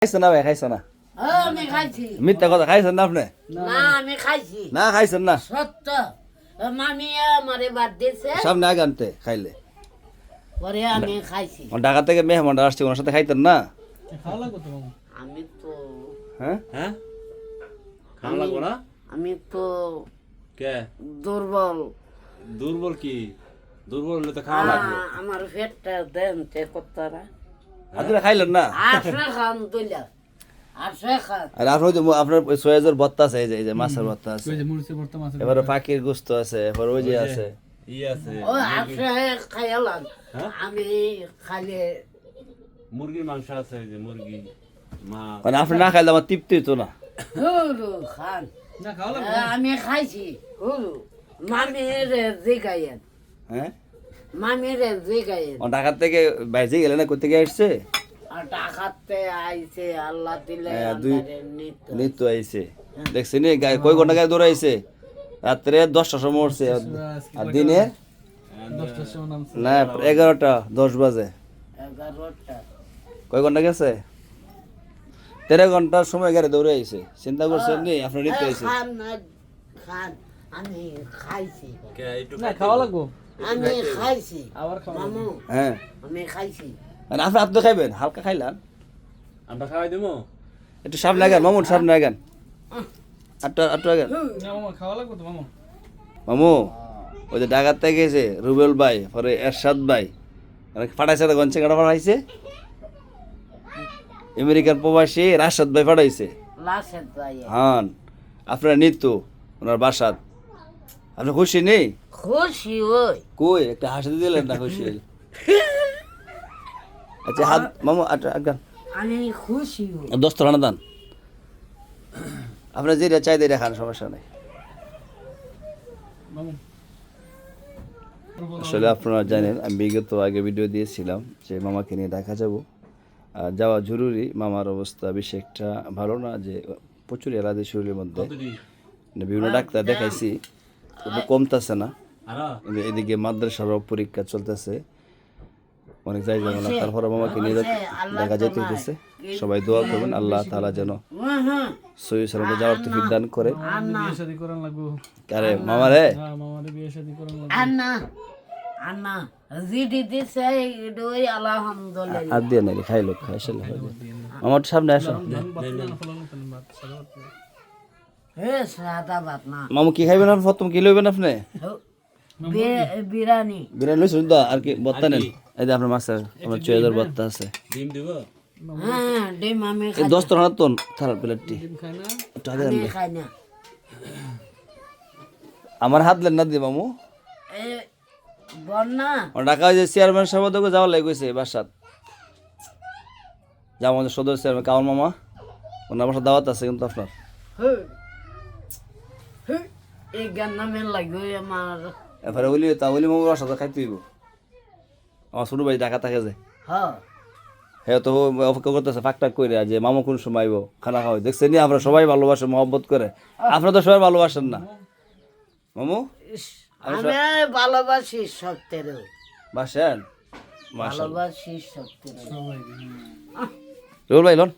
খাইছেন না ভাই, খাইছেন না? আমি খাইছি মিথ্যা কথা, খাইছেন না আপনি? না আমি খাইছি না খাইছেন না? সত্য মামি আমারে বাদ দিয়েছে সামনে আগে আনতে খাইলে। পরে আমি খাইছি ঢাকা থেকে মেহমানরা আসছে, ওনার সাথে খাইতেন না? আমি তো হ্যাঁ, হ্যাঁ খাওয়া লাগবো না আমি তো কে দুর্বল দুর্বল কি দুর্বল হলে তো খাওয়া লাগবে আমার পেটটা দেন চেক করতারা আপনি খাইলেন না? আসলে খান তুইলা আসলে খান আর আপনার যে আপনার সয়াজের ভর্তা আছে, এই যে মাছের ভর্তা আছে, এবারে পাখির গোস্ত আছে, এবার ওই যে আছে। ই আছে ও আসলে খাইলাম হ্যাঁ? আমি খাইলে মুরগির মাংস আছে ওই যে মুরগি মাছ মানে আপনি না খাইলে আমার তৃপ্তি হতো না। হুরু খান আমি খাইছি হুরু মামির জিগাইয়েন হ্যাঁ, মামির জিগাইয়েন ও ঢাকা থেকে বাইরে গেলে না, কোথেকে আসছে? আর ডাকাতে আইছে আল্লাহ দিলে হ্যাঁ, আন্ধারে নিত নিত্য আইছে, দেখছেন কয় ঘন্টা গায়ে দৌড়াইছে? রাত্রে 10টার সময় উঠছে, আর দিনে না 11টা 10 বাজে। 11টা কয় ঘন্টা গেছে? 13 ঘন্টার সময় গাড়ি দৌড়ে আইছে। চিন্তা করছেন নি আপনার নিতে আইছে? খান না খান আমি খাইছি কে একটু খাওয়া লাগবো আমি খাইছি আবার খাওয়া মামু হ্যাঁ, আমি খাইছি মানে আপনি খাইবেন, হালকা খাইলাম। আমরা খাওয়াই দেবো একটু সামনে আগান মামুন, সামনে আগান, আটটা আগান না মামা খাওয়া লাগবো তো মামা মামু। ওই যে ঢাকার থেকে গেছে রুবেল ভাই, পরে এরশাদ ভাই, ফাটাইছে, গঞ্চে কাটা ফাটাইছে। আমেরিকার প্রবাসী রাশাদ ভাই ফাটাইছে। লাশের দায়ে হ্যাঁ, আপনার নিত্য ওনার বাসাত। আপনি খুশি নেই? খুশি ওই কই একটা হাসি দিলেন না খুশি? আচ্ছা হাত মামু আগান, আমি খুশি ওই 10 রানা দান। আপনার যেটা চাই দিয়ে খান, সমস্যা নেই। মামু আসলে আপনারা জানেন, আমি বিগত আগে ভিডিও দিয়েছিলাম যে মামাকে নিয়ে ঢাকা যাব। যাওয়া জরুরি, মামার অবস্থা বেশি একটা ভালো না, যে প্রচুর এলাদি শরীরের মধ্যে। বিভিন্ন ডাক্তার দেখাইছি, কিন্তু কমতেছে না। কিন্তু এদিকে মাদ্রাসারও পরীক্ষা চলতেছে, অনেক জায়গায় না। তারপরে মামাকে নিয়ে দেখা যেতে হইতেছে। সবাই দোয়া করবেন আল্লাহ তাআলা যেন সহি সালামতে যাওয়ার তৌফিক দান করে। বিয়ে শাদী করান লাগবো আরে মামারে, হ্যাঁ মামারে বিয়ে শাদী করান লাগবো আন্না আন্না জিডি দিছে এডই আলহামদুলিল্লাহ আর দিয়ে নাকি খাই লোক খাই আসলে আমার সামনে আসো। হে সাদা ভাত না মামু কি খাইবেন আপনি? প্রথম কি লইবেন আপনি? বিরিয়ানি বিরিয়ানি লইছেন তো? আর কি ভর্তা নেন? এই যে আপনার মাছের আমার চয়ের ভর্তা আছে। ডিম দিব হ্যাঁ ডিম আমি এই 10 টাকা তো থালার প্লেটটি খায় না টাকা দেন। খাই না আমার হাত লেন না দিয়ে মামু। এ বন্না আর ঢাকা যে চেয়ারম্যান সাহেব তো যাওয়ার লাগে গেছে বাসাত। যা আমাদের সদস্য চেয়ারম্যান কাউন মামা, ওনার বাসা দাওয়াত আছে কিন্তু আপনার। এই গান নামে লাগবে আমার এবারে হইলি তা হইলি মামুর বাসা খাইতে হইব। আমার ছোট ভাই ঢাকা থাকে যে, হ্যাঁ হ্যাঁ তো অপেক্ষা করতেছে ফাঁকটাক করে যে মামু কোন সময় আইব খানা খাওয়াই। দেখছেন নি আমরা সবাই ভালোবাসে, মহব্বত করে। আপনারা তো সবাই ভালোবাসেন না মামু? আমি ভালোবাসি সত্যের বাসেন মাশাআল্লাহ। ভালোবাসি সত্যের সবাই রুল ভাই লন।